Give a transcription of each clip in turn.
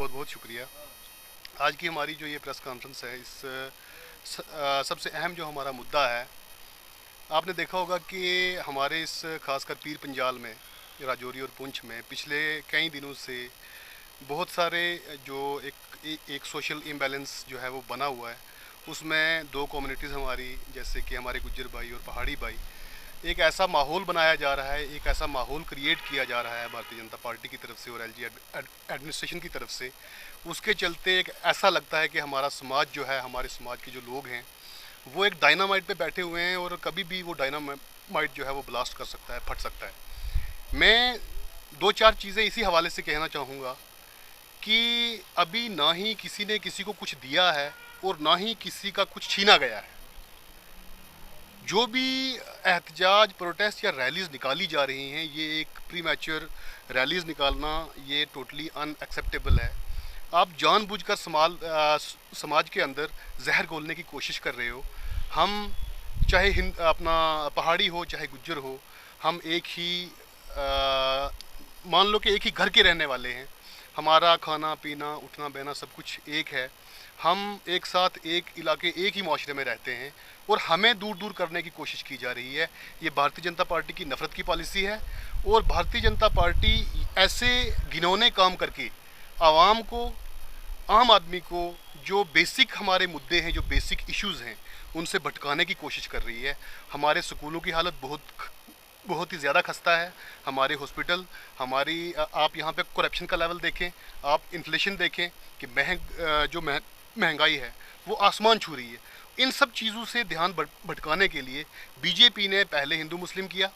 बहुत बहुत शुक्रिया। आज की हमारी जो ये प्रेस कॉन्फ्रेंस है, इस सबसे अहम जो हमारा मुद्दा है, आपने देखा होगा कि हमारे इस खासकर पीर पंजाल में, राजौरी और पुंछ में पिछले कई दिनों से बहुत सारे जो एक सोशल इम्बैलेंस जो है वो बना हुआ है। उसमें दो कम्युनिटीज़ हमारी, जैसे कि हमारे गुज्जर भाई और पहाड़ी भाई, एक ऐसा माहौल बनाया जा रहा है, एक ऐसा माहौल क्रिएट किया जा रहा है भारतीय जनता पार्टी की तरफ से और एलजी एडमिनिस्ट्रेशन की तरफ से। उसके चलते एक ऐसा लगता है कि हमारा समाज जो है, हमारे समाज के जो लोग हैं, वो एक डायनामाइट पे बैठे हुए हैं और कभी भी वो डायनामाइट जो है वो ब्लास्ट कर सकता है, फट सकता है। मैं दो चार चीज़ें इसी हवाले से कहना चाहूँगा कि अभी ना ही किसी ने किसी को कुछ दिया है और ना ही किसी का कुछ छीना गया है। जो भी एहतजाज, प्रोटेस्ट या रैलीज़ निकाली जा रही हैं, ये एक प्रीमैच्योर रैलीज़ निकालना ये टोटली अनएक्सेप्टेबल है। आप जानबूझकर समाज के अंदर जहर घोलने की कोशिश कर रहे हो। हम चाहे अपना पहाड़ी हो चाहे गुज्जर हो, हम एक ही मान लो कि एक ही घर के रहने वाले हैं। हमारा खाना पीना उठना बहना सब कुछ एक है। हम एक साथ एक इलाके, एक ही माशरे में रहते हैं और हमें दूर दूर करने की कोशिश की जा रही है। ये भारतीय जनता पार्टी की नफ़रत की पॉलिसी है और भारतीय जनता पार्टी ऐसे घिनौने काम करके आवाम को, आम आदमी को, जो बेसिक हमारे मुद्दे हैं, जो बेसिक इश्यूज़ हैं, उनसे भटकाने की कोशिश कर रही है। हमारे स्कूलों की हालत बहुत ही ज़्यादा खस्ता है। हमारे हॉस्पिटल, हमारी आप यहाँ पे करप्शन का लेवल देखें, आप इन्फ्लेशन देखें कि महंगाई है वो आसमान छू रही है। इन सब चीज़ों से ध्यान भटकाने के लिए बीजेपी ने पहले हिंदू मुस्लिम किया,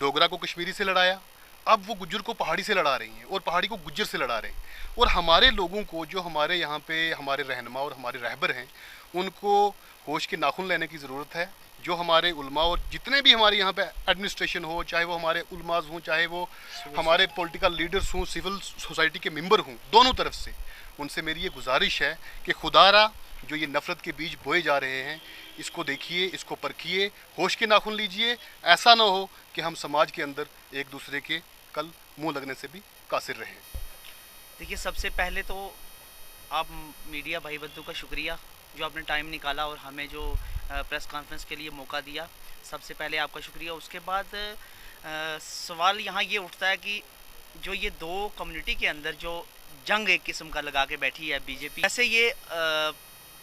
डोगरा को कश्मीरी से लड़ाया, अब वो गुज्जर को पहाड़ी से लड़ा रही हैं और पहाड़ी को गुज्जर से लड़ा रहे हैं। और हमारे लोगों को, जो हमारे यहाँ पे हमारे रहनुमा और हमारे रहबर हैं, उनको होश के नाखून लेने की ज़रूरत है। जो हमारे उलमा और जितने भी हमारे यहाँ पे एडमिनिस्ट्रेशन हो, चाहे वो हमारे उलमाज हों, चाहे वो हमारे पॉलिटिकल लीडर्स हों, सिविल सोसाइटी के मेंबर हों, दोनों तरफ से उनसे मेरी ये गुजारिश है कि खुदारा जो ये नफ़रत के बीज बोए जा रहे हैं, इसको देखिए, इसको परखिए, होश के नाखून लीजिए। ऐसा ना हो कि हम समाज के अंदर एक दूसरे के कल मुंह लगने से भी कासिर रहें। देखिए, सबसे पहले तो आप मीडिया भाई बंधु का शुक्रिया जो आपने टाइम निकाला और हमें जो प्रेस कॉन्फ्रेंस के लिए मौका दिया। सबसे पहले आपका शुक्रिया। उसके बाद सवाल यहाँ ये उठता है कि जो ये दो कम्युनिटी के अंदर जो जंग एक किस्म का लगा के बैठी है बीजेपी, ऐसे ये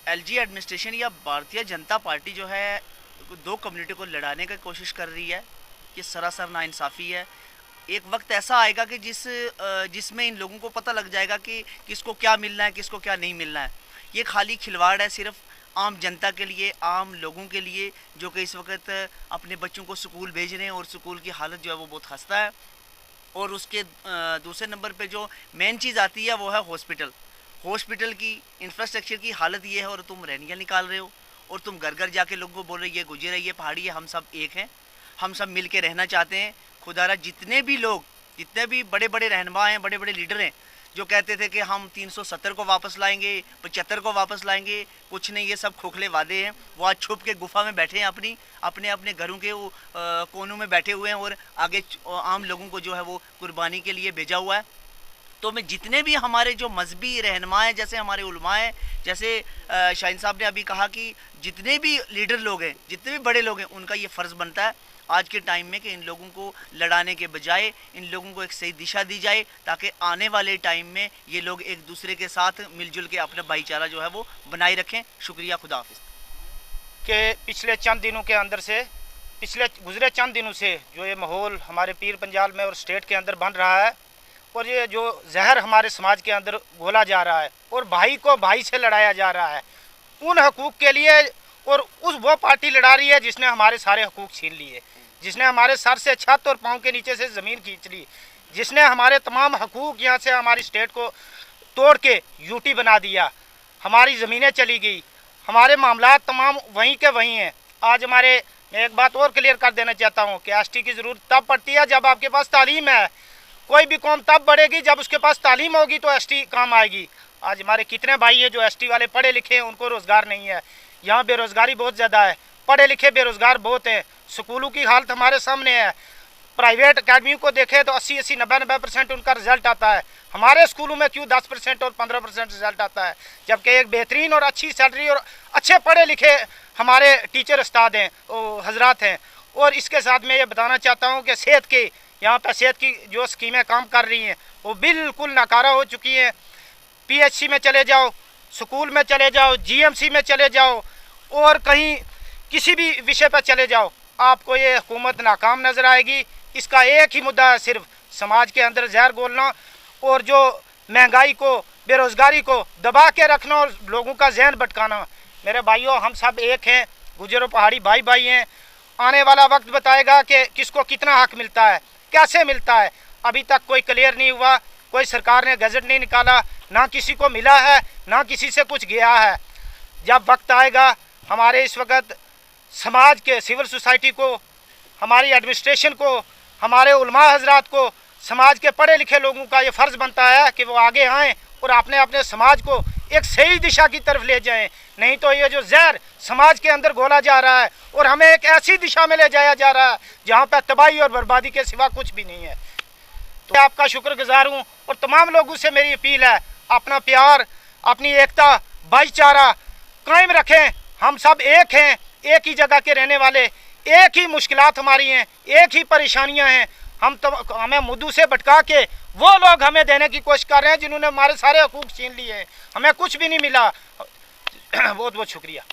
एलजी एडमिनिस्ट्रेशन या भारतीय जनता पार्टी जो है दो कम्युनिटी को लड़ाने की कोशिश कर रही है, ये सरासर नाइंसाफ़ी है। एक वक्त ऐसा आएगा कि जिसमें इन लोगों को पता लग जाएगा कि किसको क्या मिलना है, किसको क्या नहीं मिलना है। ये खाली खिलवाड़ है सिर्फ आम जनता के लिए, आम लोगों के लिए, जो कि इस वक्त अपने बच्चों को स्कूल भेज रहे हैं और स्कूल की हालत जो है वो बहुत खस्ता है। और उसके दूसरे नंबर पे जो मेन चीज़ आती है वो है हॉस्पिटल की इंफ्रास्ट्रक्चर की हालत ये है। और तुम रैलियाँ निकाल रहे हो और तुम घर घर जाके लोगों को बोल रहे ये गुजर है, ये पहाड़ी है, हम सब एक हैं, हम सब मिल के रहना चाहते हैं। खुदारा जितने भी लोग, जितने भी बड़े बड़े रहनुमा हैं, बड़े बड़े लीडर हैं, जो कहते थे कि हम 370 को वापस लाएंगे, 75 को वापस लाएंगे, कुछ नहीं, ये सब खोखले वादे हैं। वो आज छुप के गुफा में बैठे हैं, अपने घरों के कोनों में बैठे हुए हैं और आगे आम लोगों को जो है वो कुर्बानी के लिए भेजा हुआ है। तो मैं जितने भी हमारे जो मजहबी रहनुमा हैं, जैसे हमारे उलमा हैं, जैसे शाहीन साहब ने अभी कहा कि जितने भी लीडर लोग हैं, जितने भी बड़े लोग हैं, उनका ये फ़र्ज़ बनता है आज के टाइम में कि इन लोगों को लड़ाने के बजाय इन लोगों को एक सही दिशा दी जाए, ताकि आने वाले टाइम में ये लोग एक दूसरे के साथ मिलजुल के अपना भाईचारा जो है वो बनाए रखें। शुक्रिया, खुदा हाफिज़। कि पिछले गुजरे चंद दिनों से जो ये माहौल हमारे पीर पंजाल में और स्टेट के अंदर बन रहा है और ये जो जहर हमारे समाज के अंदर घोला जा रहा है और भाई को भाई से लड़ाया जा रहा है उन हकूक़ के लिए, और वो पार्टी लड़ा रही है जिसने हमारे सारे हकूक़ छीन लिए, जिसने हमारे सर से छत और पाँव के नीचे से ज़मीन खींच ली, जिसने हमारे तमाम हकूक़ यहाँ से हमारी स्टेट को तोड़ के यूटी बना दिया, हमारी ज़मीनें चली गई, हमारे मामलात तमाम वहीं के वहीं हैं। आज मैं एक बात और क्लियर कर देना चाहता हूँ कि एसटी की ज़रूरत तब पड़ती है जब आपके पास तालीम है। कोई भी कौम तब बढ़ेगी जब उसके पास तालीम होगी तो एसटी काम आएगी। आज हमारे कितने भाई हैं जो एसटी वाले पढ़े लिखे हैं, उनको रोज़गार नहीं है। यहाँ बेरोज़गारी बहुत ज़्यादा है, पढ़े लिखे बेरोज़गार बहुत हैं। स्कूलों की हालत हमारे सामने है। प्राइवेट अकेडमी को देखें तो 80-80, 90-90% उनका रिजल्ट आता है। हमारे स्कूलों में क्यों 10% और 15% रिजल्ट आता है, जबकि एक बेहतरीन और अच्छी सैलरी और अच्छे पढ़े लिखे हमारे टीचर उस्ताद हैं, हजरात हैं। और इसके साथ मैं ये बताना चाहता हूँ कि सेहत की यहाँ पर सेहत की जो स्कीमें काम कर रही हैं वो बिल्कुल नाकारा हो चुकी हैं। PHC में चले जाओ, स्कूल में चले जाओ, GMC में चले जाओ और कहीं किसी भी विषय पर चले जाओ, आपको ये हुकूमत नाकाम नज़र आएगी। इसका एक ही मुद्दा है, सिर्फ समाज के अंदर जहर घोलना और जो महंगाई को, बेरोज़गारी को दबा के रखना और लोगों का जहन भटकाना। मेरे भाइयों, हम सब एक हैं, गुजर पहाड़ी भाई भाई हैं। आने वाला वक्त बताएगा कि किसको कितना हक मिलता है, कैसे मिलता है। अभी तक कोई क्लियर नहीं हुआ, कोई सरकार ने गजट नहीं निकाला, ना किसी को मिला है, ना किसी से कुछ गया है। जब वक्त आएगा, हमारे इस वक्त समाज के, सिविल सोसाइटी को, हमारी एडमिनिस्ट्रेशन को, हमारे उलमा हजरात को, समाज के पढ़े लिखे लोगों का ये फ़र्ज़ बनता है कि वो आगे आएँ और अपने अपने समाज को एक सही दिशा की तरफ ले जाएं। नहीं तो ये जो जहर समाज के अंदर घोला जा रहा है और हमें एक ऐसी दिशा में ले जाया जा रहा है जहाँ पर तबाही और बर्बादी के सिवा कुछ भी नहीं है। तो आपका शुक्रगुजार हूँ और तमाम लोगों से मेरी अपील है, अपना प्यार, अपनी एकता, भाईचारा कायम रखें। हम सब एक हैं, एक ही जगह के रहने वाले, एक ही मुश्किलात हमारी हैं, एक ही परेशानियां हैं। हमें मुद्दों से भटका के वो लोग हमें देने की कोशिश कर रहे हैं जिन्होंने हमारे सारे हकूक छीन लिए हैं। हमें कुछ भी नहीं मिला। बहुत बहुत शुक्रिया।